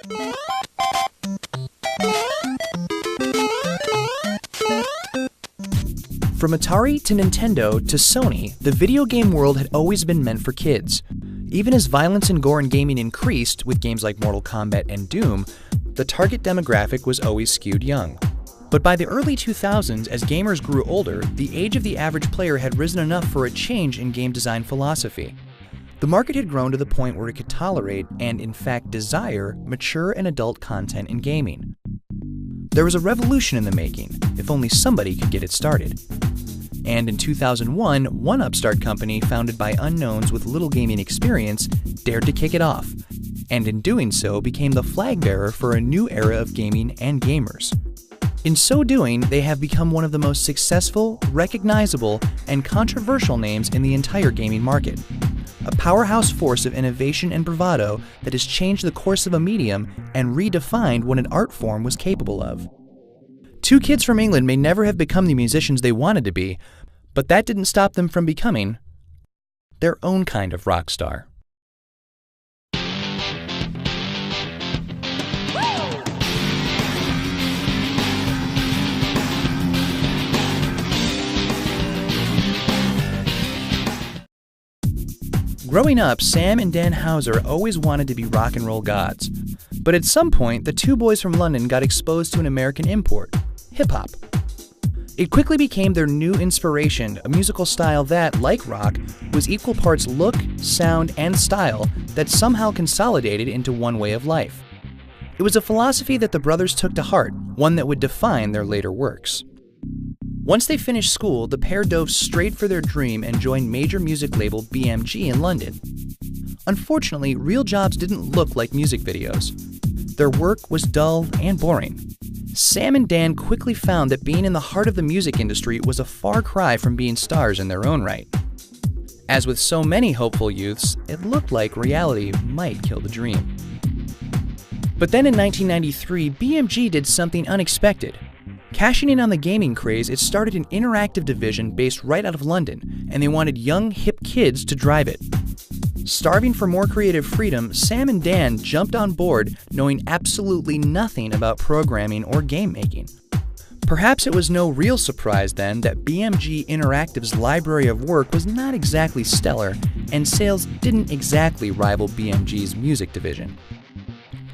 From Atari to Nintendo to Sony, the video game world had always been meant for kids. Even as violence and gore in gaming increased with games like Mortal Kombat and Doom, the target demographic was always skewed young. But by the early 2000s, as gamers grew older, the age of the average player had risen enough for a change in game design philosophy. The market had grown to the point where it could tolerate, and in fact desire, mature and adult content in gaming. There was a revolution in the making, if only somebody could get it started. And in 2001, one upstart company founded by unknowns with little gaming experience dared to kick it off, and in doing so became the flag bearer for a new era of gaming and gamers. In so doing, they have become one of the most successful, recognizable, and controversial names in the entire gaming market. A powerhouse force of innovation and bravado that has changed the course of a medium and redefined what an art form was capable of. Two kids from England may never have become the musicians they wanted to be, but that didn't stop them from becoming their own kind of rock star. Growing up, Sam and Dan Houser always wanted to be rock and roll gods. But at some point, the two boys from London got exposed to an American import, hip-hop. It quickly became their new inspiration, a musical style that, like rock, was equal parts look, sound, and style that somehow consolidated into one way of life. It was a philosophy that the brothers took to heart, one that would define their later works. Once they finished school, the pair dove straight for their dream and joined major music label BMG in London. Unfortunately, real jobs didn't look like music videos. Their work was dull and boring. Sam and Dan quickly found that being in the heart of the music industry was a far cry from being stars in their own right. As with so many hopeful youths, it looked like reality might kill the dream. But then in 1993, BMG did something unexpected. Cashing in on the gaming craze, it started an interactive division based right out of London, and they wanted young, hip kids to drive it. Starving for more creative freedom, Sam and Dan jumped on board knowing absolutely nothing about programming or game making. Perhaps it was no real surprise then that BMG Interactive's library of work was not exactly stellar, and sales didn't exactly rival BMG's music division.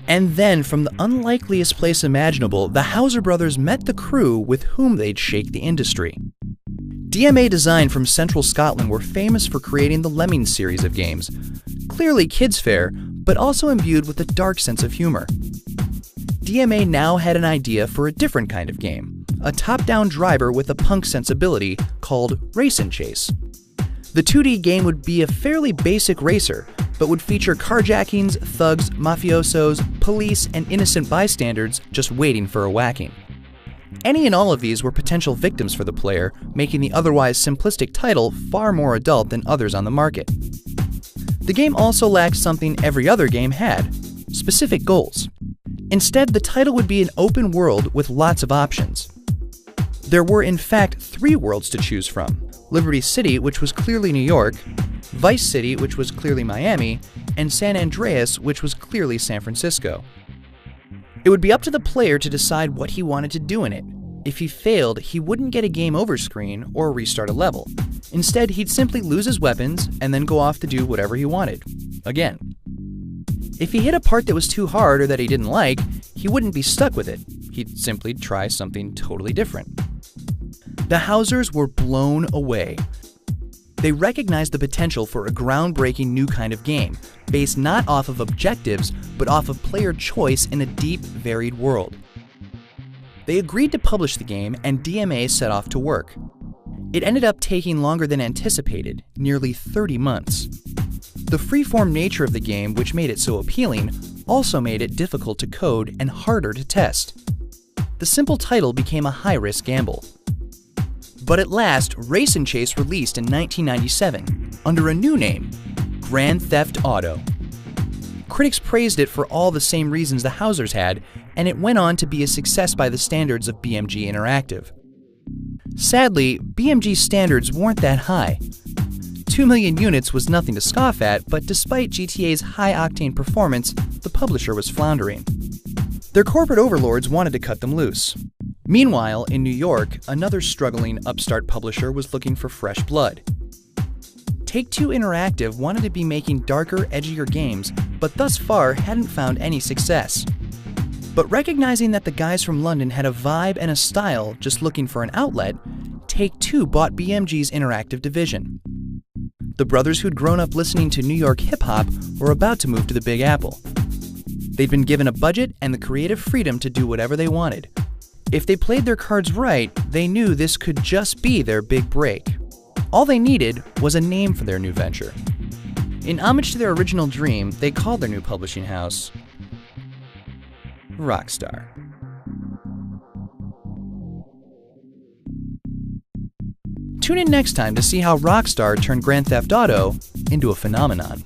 And then, from the unlikeliest place imaginable, the Houser brothers met the crew with whom they'd shake the industry. DMA Design from Central Scotland were famous for creating the Lemmings series of games. Clearly kids' fare, but also imbued with a dark sense of humor. DMA now had an idea for a different kind of game, a top-down driver with a punk sensibility called Race and Chase. The 2D game would be a fairly basic racer, but would feature carjackings, thugs, mafiosos, police, and innocent bystanders just waiting for a whacking. Any and all of these were potential victims for the player, making the otherwise simplistic title far more adult than others on the market. The game also lacked something every other game had: specific goals. Instead, the title would be an open world with lots of options. There were in fact 3 worlds to choose from: Liberty City, which was clearly New York, Vice City, which was clearly Miami, and San Andreas, which was clearly San Francisco. It would be up to the player to decide what he wanted to do in it. If he failed, he wouldn't get a game over screen or restart a level. Instead, he'd simply lose his weapons and then go off to do whatever he wanted, again. If he hit a part that was too hard or that he didn't like, he wouldn't be stuck with it. He'd simply try something totally different. The Housers were blown away. They recognized the potential for a groundbreaking new kind of game, based not off of objectives, but off of player choice in a deep, varied world. They agreed to publish the game, and DMA set off to work. It ended up taking longer than anticipated, nearly 30 months. The freeform nature of the game, which made it so appealing, also made it difficult to code and harder to test. The simple title became a high-risk gamble. But at last, Race and Chase released in 1997, under a new name, Grand Theft Auto. Critics praised it for all the same reasons the Housers had, and it went on to be a success by the standards of BMG Interactive. Sadly, BMG's standards weren't that high. 2 million units was nothing to scoff at, but despite GTA's high-octane performance, the publisher was floundering. Their corporate overlords wanted to cut them loose. Meanwhile, in New York, another struggling upstart publisher was looking for fresh blood. Take-Two Interactive wanted to be making darker, edgier games, but thus far hadn't found any success. But recognizing that the guys from London had a vibe and a style just looking for an outlet, Take-Two bought BMG's interactive division. The brothers who'd grown up listening to New York hip-hop were about to move to the Big Apple. They'd been given a budget and the creative freedom to do whatever they wanted. If they played their cards right, they knew this could just be their big break. All they needed was a name for their new venture. In homage to their original dream, they called their new publishing house Rockstar. Tune in next time to see how Rockstar turned Grand Theft Auto into a phenomenon.